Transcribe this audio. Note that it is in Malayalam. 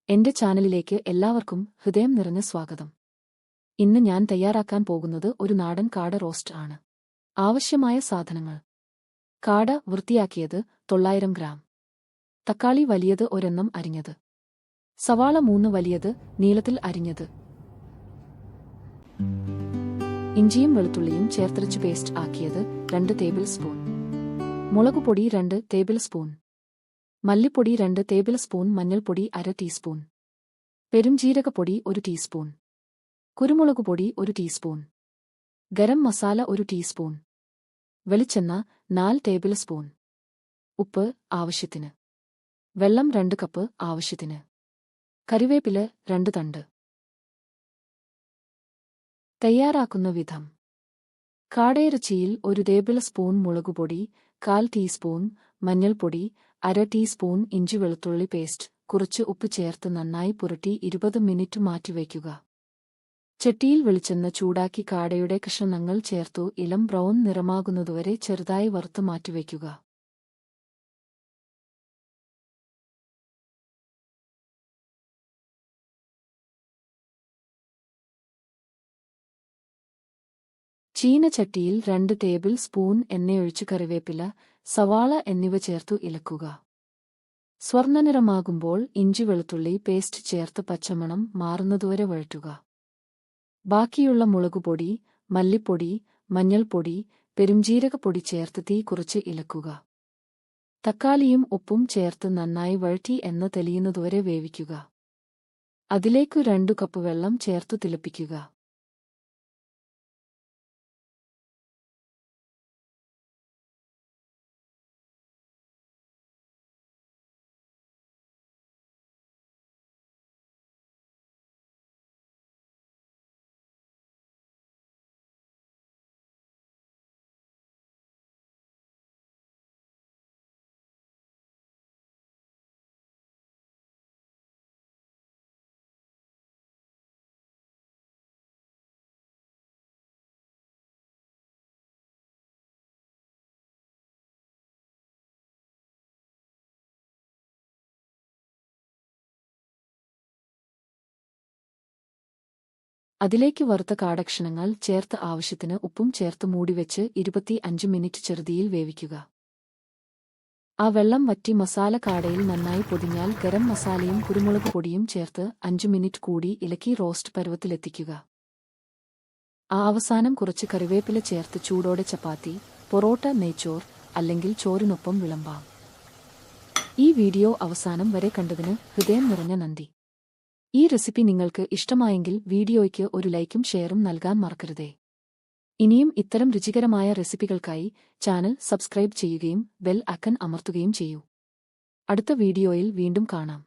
എന്റെ ചാനലിലേക്ക് എല്ലാവർക്കും ഹൃദയം നിറഞ്ഞ സ്വാഗതം. ഇന്ന് ഞാൻ തയ്യാറാക്കാൻ പോകുന്നത് ഒരു നാടൻ കാട റോസ്റ്റ് ആണ്. ആവശ്യമായ സാധനങ്ങൾ: കാട വൃത്തിയാക്കിയത് 900 ഗ്രാം, തക്കാളി വലിയത് ഒരെണ്ണം അരിഞ്ഞത്, സവാള 3 വലിയത് നീളത്തിൽ അരിഞ്ഞത്, ഇഞ്ചിയും വെളുത്തുള്ളിയും ചേർത്തരച്ച് പേസ്റ്റ് ആക്കിയത് 2 ടേബിൾ സ്പൂൺ, മുളകുപൊടി 2 ടേബിൾ സ്പൂൺ, മല്ലിപ്പൊടി 2 ടേബിൾ സ്പൂൺ, മഞ്ഞൾപ്പൊടി 1/2 ടീസ്പൂൺ, പെരുംജീരകപ്പൊടി 1 ടീസ്പൂൺ, കുരുമുളകുപൊടി 1 ടീസ്പൂൺ, ഗരം മസാല 1 ടീസ്പൂൺ, വെളിച്ചെണ്ണ 4 ടേബിൾ സ്പൂൺ, ഉപ്പ് ആവശ്യത്തിന്, വെള്ളം 2 കപ്പ് ആവശ്യത്തിന്, കറിവേപ്പില 2 തണ്ട്. തയ്യാറാക്കുന്ന വിധം: കാടയിറച്ചിയിൽ 1 ടേബിൾ സ്പൂൺ മുളകുപൊടി, 1/4 ടീസ്പൂൺ മഞ്ഞൾപ്പൊടി, 1/2 ടീസ്പൂൺ ഇഞ്ചി വെളുത്തുള്ളി പേസ്റ്റ്, കുറച്ച് ഉപ്പ് ചേർത്ത് നന്നായി പുരട്ടി 20 മിനിറ്റ് മാറ്റിവയ്ക്കുക. ചട്ടിയിൽ വെളിച്ചെണ്ണ ചൂടാക്കി കാടയുടെ കഷണങ്ങൾ ചേർത്തു ഇളം ബ്രൗൺ നിറമാകുന്നതുവരെ ചെറുതായി വറുത്ത് മാറ്റിവയ്ക്കുക. ചീനച്ചട്ടിയിൽ 2 ടേബിൾ സ്പൂൺ എണ്ണയൊഴിച്ച് കറിവേപ്പില, സവാള എന്നിവ ചേർത്തു ഇളക്കുക. സ്വർണ്ണനിറമാകുമ്പോൾ ഇഞ്ചി വെളുത്തുള്ളി പേസ്റ്റ് ചേർത്ത് പച്ചമണം മാറുന്നതുവരെ വഴറ്റുക. ബാക്കിയുള്ള മുളകുപൊടി, മല്ലിപ്പൊടി, മഞ്ഞൾപ്പൊടി, പെരുംജീരകപ്പൊടി ചേർത്ത് തീ കുറച്ച് ഇളക്കുക. തക്കാളിയും ഉപ്പും ചേർത്ത് നന്നായി വഴറ്റി എണ്ണ തെളിയുന്നതുവരെ വേവിക്കുക. അതിലേക്കു 2 കപ്പ് വെള്ളം ചേർത്തു തിളപ്പിക്കുക. അതിലേക്ക് വറുത്ത കാടകഷണങ്ങൾ ചേർത്ത് ആവശ്യത്തിന് ഉപ്പും ചേർത്ത് മൂടിവെച്ച് 25 മിനിറ്റ് ചെറുതീയിൽ വേവിക്കുക. ആ വെള്ളം വറ്റി മസാല കാടയിൽ നന്നായി പൊതിഞ്ഞാൽ ഗരം മസാലയും കുരുമുളക് പൊടിയും ചേർത്ത് 5 മിനിറ്റ് കൂടി ഇളക്കി റോസ്റ്റ് പരുവത്തിലെത്തിക്കുക. അവസാനം കുറച്ച് കറിവേപ്പില ചേർത്ത് ചൂടോടെ ചപ്പാത്തി, പൊറോട്ട, നെയ്ച്ചോർ അല്ലെങ്കിൽ ചോറിനൊപ്പം വിളമ്പാം. ഈ വീഡിയോ അവസാനം വരെ കണ്ടതിന് ഹൃദയം നിറഞ്ഞ നന്ദി. ഈ റെസിപ്പി നിങ്ങൾക്ക് ഇഷ്ടമായെങ്കിൽ വീഡിയോയ്ക്ക് ഒരു ലൈക്കും ഷെയറും നൽകാൻ മറക്കരുതേ. ഇനിയും ഇത്തരം രുചികരമായ റെസിപ്പികൾക്കായി ചാനൽ സബ്സ്ക്രൈബ് ചെയ്യുകയും ബെൽ ഐക്കൺ അമർത്തുകയും ചെയ്യൂ. അടുത്ത വീഡിയോയിൽ വീണ്ടും കാണാം.